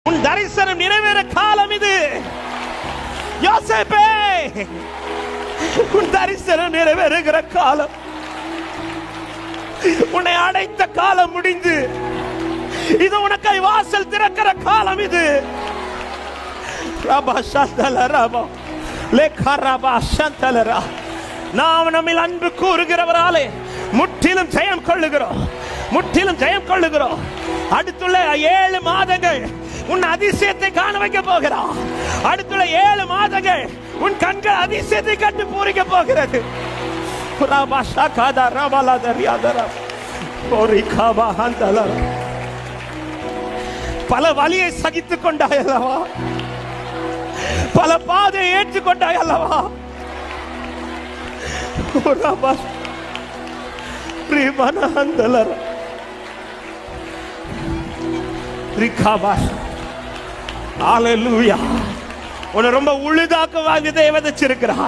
உன் தரிசனம் நிறைவேற காலம் இது. யோசேப்பே, உன் தரிசனம் நிறைவேறுகிற காலம், உன்னை அடைத்த காலம் முடிந்து இது உனக்காய் வாசல் திறக்கிற காலம் இது. நாம் நம்மில் அன்பு கூறுகிறவராலே முற்றிலும் ஜெயம் கொள்ளுகிறோம், முற்றிலும் ஜெயம் கொள்ளுகிறோம். அடுத்துள்ள 7 மாதங்கள் உன் அதிசயத்தை காண வைக்க போகிறான். அடுத்துள்ள 7 மாதங்கள் உன் கண்கள் அதிசயத்தை கண்டு பூரிக்க போகிறது. பல வலியை சகித்துக் கொண்டாய் அல்லவா, பல பாதையை ஏற்றுக்கொண்டாய் அல்லவா. உன்னை ரொம்ப உழுதாக்க வாங்கி விதைச்சிருக்கிறார்.